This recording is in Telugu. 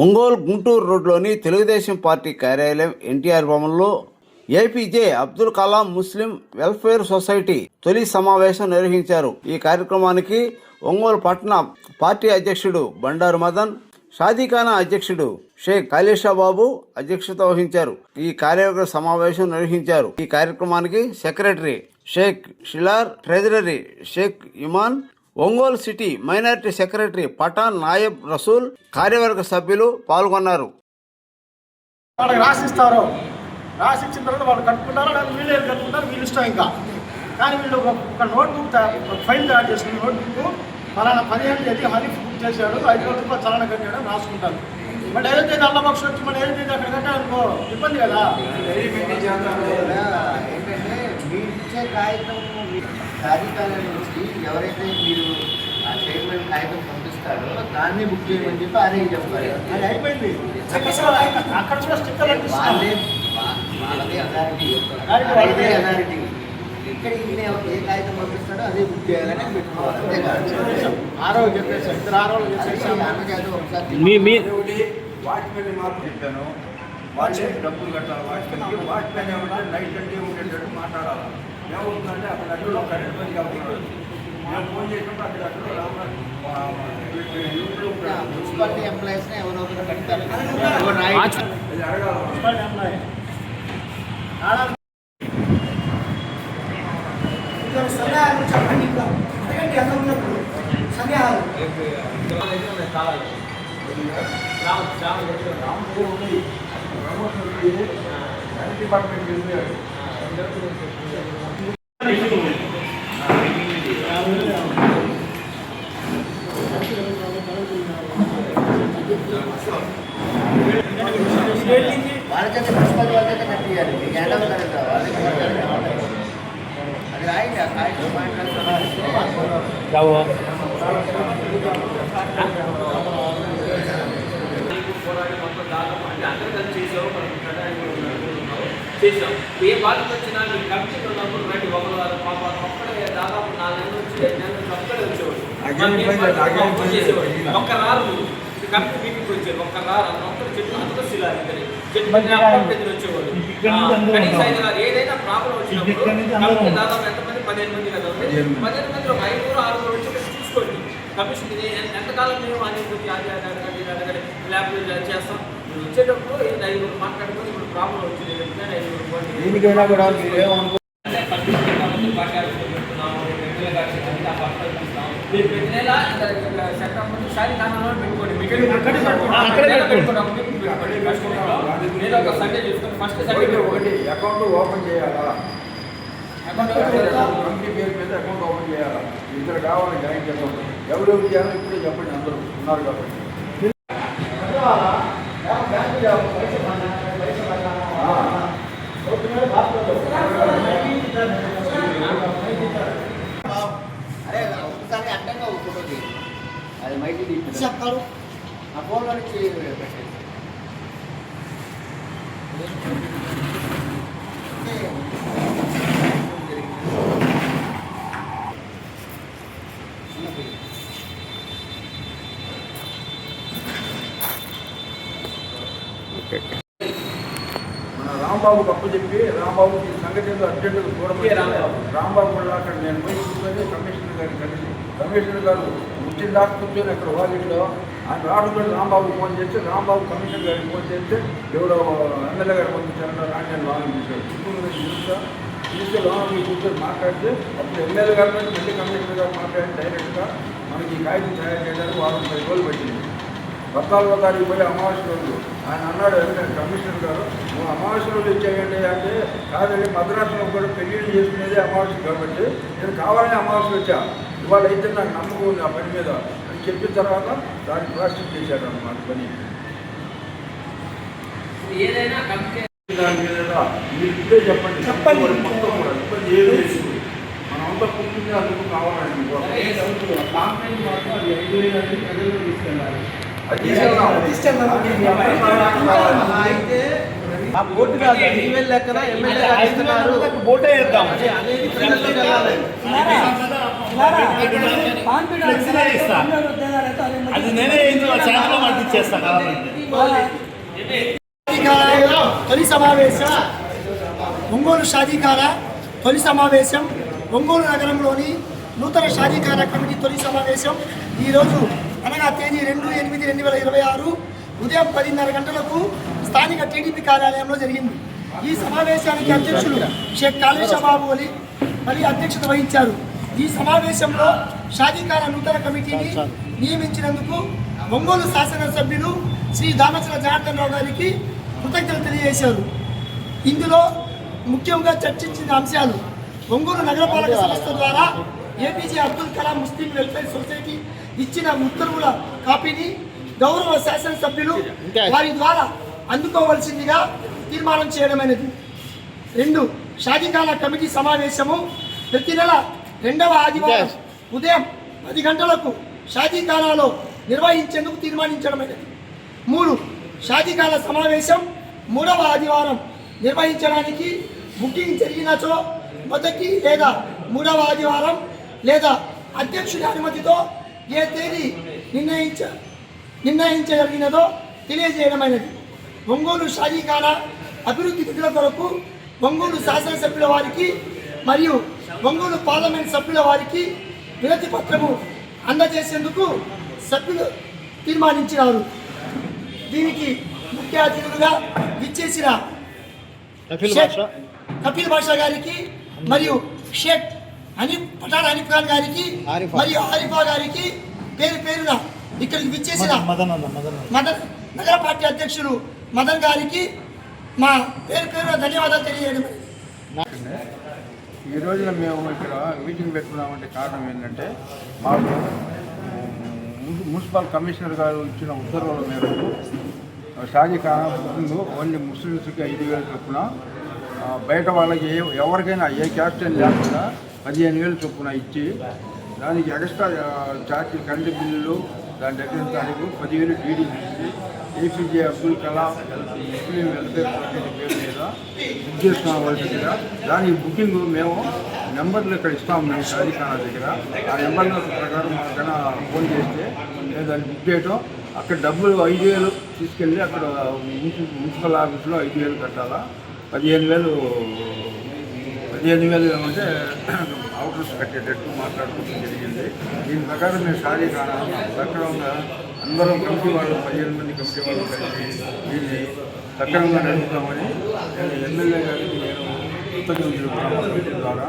ఒంగోలు గుంటూరు రోడ్లోని తెలుగుదేశం పార్టీ కార్యాలయం ఎన్టీఆర్ భవన్లో ఏపీజే అబ్దుల్ కలాం ముస్లిం వెల్ఫేర్ సొసైటీ తొలి సమావేశం నిర్వహించారు. ఈ కార్యక్రమానికి ఒంగోలు పట్టణ పార్టీ అధ్యక్షుడు బండారు మదన్, షాదీఖానా అధ్యక్షుడు షేక్ కాళేశా బాబు అధ్యక్షత వహించారు. ఈ కార్యవర్గ సమావేశం నిర్వహించారు. ఈ కార్యక్రమానికి secretary Sheikh Shilar, treasury Sheikh Iman, Ongole city minority secretary Pathan Nayab Rasool, కార్యవర్గ సభ్యులు పాల్గొన్నారు. వాళ్ళకి రాసిస్తారు, రాసిచ్చిన తర్వాత వాళ్ళు కట్టుకుంటారు, వీళ్ళు కట్టుకుంటారు, వీళ్ళు ఇష్టం. ఇంకా కానీ వీళ్ళు ఒక నోట్బుక్ ఫైల్ తయారు చేసుకుని నోట్బుక్ ఫలానా 15వ తేదీ హరీఫ్ బుక్ చేశాడు, 500 రూపాయలు చలన కట్టాడు రాసుకుంటారు. బట్ 5వ తేదీ అల్లపక్ష వచ్చి మనం 5వ తేదీ అక్కడ కట్టాలనుకో ఇబ్బంది కదా. ఏంటంటే మీ ఇచ్చే కాగితం కార్యకాలం నుంచి ఎవరైతే మీరు ఆ స్టేట్మెంట్ కాగితం పంపిస్తారో దాన్ని బుక్ చేయమని చెప్పి అదే చెప్పాలి. అది అయిపోయింది. అక్కడ కూడా స్టిక్కర్ వాళ్ళదే అథారిటీ. ఇక్కడ ఏ కాగితం పంపిస్తాడో అదే బుక్ చేయాలని పెట్టుకోవాలి. ఆరో చెప్పేసి ఇద్దరు ఆరోలు చెప్పేసి వాచ్మెన్ మార్పు చెప్పాను. వాళ్ళే డబ్బులు కట్టాలి వాచ్మెన్కి. వాచ్మెన్ ఏమంటే నైట్ అంటే ఉండేటట్టు మాట్లాడాలి. ఏమవుతుందంటే అక్కడ కరెంట్ పని అవుతున్నాడు. మేము ఫోన్ చేసినప్పుడు అక్కడ మున్సిపాలిటీ ఎంప్లాయీస్ ఎవరో కట్టారు. అది అడగాలి. డిపార్ట్మెంట్ వాళ్ళకైతే మున్సిపాలిటీ వాళ్ళకైతే కట్టియాలి. మీకు ఎండ కదా వాళ్ళకి అది రాయండి. ఆ కాగితం చేసాం. ఏ బాధ్యత వచ్చినా మీరు కమిటీలో ఉన్నప్పుడు రండి. ఒక్కడే దాదాపు 4 నెలల నుంచి 5 నెలల నుంచి ఒక్కడే వచ్చేవాడు. చేసేవాడు ఒక్క రారు కమిటీ మీటింగ్కి వచ్చేది. ఒక్క రారు అందరూ చెట్లు అందరూ శిలారు వచ్చేవాడు. కనీసం 5 రారు. ఏదైనా ప్రాబ్లం వచ్చినప్పుడు కమిటీ దాదాపు ఎంతమంది 15 మంది కదా ఉంది. 15 మంది ఒక 5-6 వచ్చి చూసుకోండి. కమిషన్ ఎంతకాలం మేము అనేది అడగండి ల్యాబ్లో చేస్తాం. వచ్చేటప్పుడు 5 మాట్లాడుకొని ఇప్పుడు ప్రాబ్లం వచ్చింది. 5 దీనికైనా కూడా మీరు ఏమనుకో ప్రతి నెల సెప్టెంబర్ షాదీఖానాలో పెట్టుకోండి. నేను ఒక సండే చూసుకొని ఫస్ట్ సండే ఒకటి అకౌంట్ ఓపెన్ చేయాలా, కమిటీ పేరు మీద అకౌంట్ ఓపెన్ చేయాలా. ఇద్దరు కావాలి జాయిన్ చేద్దాం. ఎవరెవరు చేయాలో ఇప్పుడే చెప్పండి. అందరూ ఉన్నారు కాబట్టి అరే ఒకసారి అడ్డంగా ఒక ఫోటో తీయండి. అది మైకి చెప్తారు. ఆ ఫోన్లో నుంచి పెట్టేసి మన రాంబాబుకి అప్పు చెప్పి రాంబాబుకి సంగతి అర్జెంటుగా చూడమని రాంబాబు కూడా అక్కడ నేను పోయి కూర్చొని కమిషనర్ గారిని కలిసి కమిషనర్ గారు వచ్చిన దాకా కూర్చొని అక్కడ వాలిలో ఆయన రావడం రాంబాబు ఫోన్ చేస్తే రాంబాబు కమిషనర్ గారికి ఫోన్ చేస్తే ఎవరో ఎమ్మెల్యే గారు పంపించారంటే రాండి లోన్ తీశారు. చిత్తూరు తీసుకు లోన్ కూర్చొని మాట్లాడితే అప్పుడు ఎమ్మెల్యే గారి నుంచి మళ్ళీ కమిషనర్ గారు మాట్లాడి డైరెక్ట్గా మనకి ఈ కాగితం తయారు చేయడానికి 10 రోజులు పట్టింది. 14వ తారీఖు పోయి అమావాస్య రోజు ఆయన అన్నాడు కమిషనర్ గారు, నువ్వు అమావాస్య రోజు ఇచ్చేయండి అంటే, కాదండి మద్రాసులో కూడా పెళ్లిళ్ళు చేసుకునేది అమావాస్య కాబట్టి నేను కావాలని అమావాస్య వచ్చా, ఇవాళ అయితే నాకు నమ్మకం ఉంది ఆ పని మీద అని చెప్పిన తర్వాత దాన్ని ప్లాస్టిక్ చేశాడు అన్నమాట పని. ఏదైనా కమిటీ దాని మీద మీరు ఇప్పుడే చెప్పండి మొత్తం కూడా ఇబ్బంది ఏది చేసుకుని మనమంతా కూర్చుంది అందుకు కావాలండి. అయితే ఆ బోర్డు కాదు 5,000 లెక్కన ఎమ్మెల్యే బోటే వేద్దాం. అది నేనే చేతిలో పట్టించేస్తాను. తొలి సమావేశం ఒంగోలు షాదీఖానా తొలి సమావేశం ఒంగోలు నగరంలోని నూతన షాదీఖానా కమిటీ తొలి సమావేశం ఈరోజు అనగా తేదీ 2/8/2026 ఉదయం 10:30 గంటలకు స్థానిక టీడీపీ కార్యాలయంలో జరిగింది. ఈ సమావేశానికి అధ్యక్షులు షేక్ కాళేశబాబు అలీ మరియు అధ్యక్షత వహించారు. ఈ సమావేశంలో షాదీఖానా నూతన కమిటీని నియమించినందుకు ఒంగోలు శాసనసభ్యులు శ్రీ దామచల జనార్దన్ రావు గారికి కృతజ్ఞతలు తెలియజేశారు. ఇందులో ముఖ్యంగా చర్చించిన అంశాలు ఒంగోలు నగరపాలక సంస్థ ద్వారా ఏపీజే అబ్దుల్ కలాం ముస్లిం వెల్ఫేర్ సొసైటీ ఇచ్చిన ఉత్తర్వుల కాపీని గౌరవ శాసనసభ్యులు వారి ద్వారా అందుకోవాల్సిందిగా తీర్మానం చేయడమైనది. 2. షాదీఖానా కమిటీ సమావేశము ప్రతి నెల 2వ ఆదివారం ఉదయం 10 గంటలకు షాదీఖానాలో నిర్వహించేందుకు తీర్మానించడమైనది. 3. షాదీఖానా సమావేశం 3వ ఆదివారం నిర్వహించడానికి బుకింగ్ జరిగినచో మొదటి లేదా 3వ ఆదివారం లేదా అధ్యక్షుడి అనుమతితో ఏ తేదీ నిర్ణయించగలిగినదో తెలియజేయడమైనది. ఒంగోలు షాదీఖానా అభివృద్ధి నిధుల కొరకు ఒంగోలు శాసనసభ్యుల వారికి మరియు ఒంగోలు పార్లమెంట్ సభ్యుల వారికి వినతి పత్రము అందజేసేందుకు సభ్యులు తీర్మానించినారు. దీనికి ముఖ్య అతిథులుగా విచ్చేసిన కపిల్ బాషా గారికి మరియు షేక్ పఠాన్ హనీఫ్ ఖాన్ గారికి మరియు ఆరిఫా గారికి పేరు పేరున ఇక్కడికి విచ్చేసిన మదన్ నగర పార్టీ అధ్యక్షులు మదన్ గారికి మా పేరు పేరున ధన్యవాదాలు తెలియజేయడం. ఈ రోజున మేము ఇక్కడ మీటింగ్ పెట్టుకున్నామంటే కారణం ఏంటంటే మాకు మున్సిపల్ కమిషనర్ గారు ఇచ్చిన ఉత్తర్వుల మేరకు షాదీఖానా ముందు ఓన్లీ ముస్లిమ్స్కి 5,000 చొప్పున, బయట వాళ్ళకి ఎవరికైనా ఏ క్యాస్ట్ అని లేకుండా 15,000 చొప్పున ఇచ్చి దానికి ఎక్స్ట్రా ఛార్జీ కరెంటు బిల్లులు దాని దగ్గర తారీఖు 10,000 డీడీ ఇచ్చి ఏపీజే అబ్దుల్ కలాం ముస్లిం వెల్ఫేర్ సొసైటీ పేరు మీద బుక్ చేసుకోవాల్సిందిగా దానికి బుకింగ్ మేము నెంబర్లు ఇక్కడ ఇస్తాము. మేము షాదీఖానా దగ్గర ఆ నెంబర్ల ప్రకారం మాకైనా ఫోన్ చేస్తే మేము దాన్ని బుక్ చేయటం, అక్కడ డబ్బులు 5,000 తీసుకెళ్ళి అక్కడ మున్సిపల్ ఆఫీస్లో 5,000 కట్టాలా. 15,000 ఏమంటే అవుటర్స్ కట్టేటట్టు మాట్లాడుకోవడం జరిగింది. దీని ప్రకారం మేము షాదీఖానా సక్రమంగా అందరం కమిటీ వాళ్ళు 15 మంది కమిటీ వాళ్ళు కలిసి దీన్ని సక్రమంగా నడుపుతామని నేను ఎమ్మెల్యే గారికి నేను కృతజ్ఞతలు తెలుపుతున్నాను ద్వారా.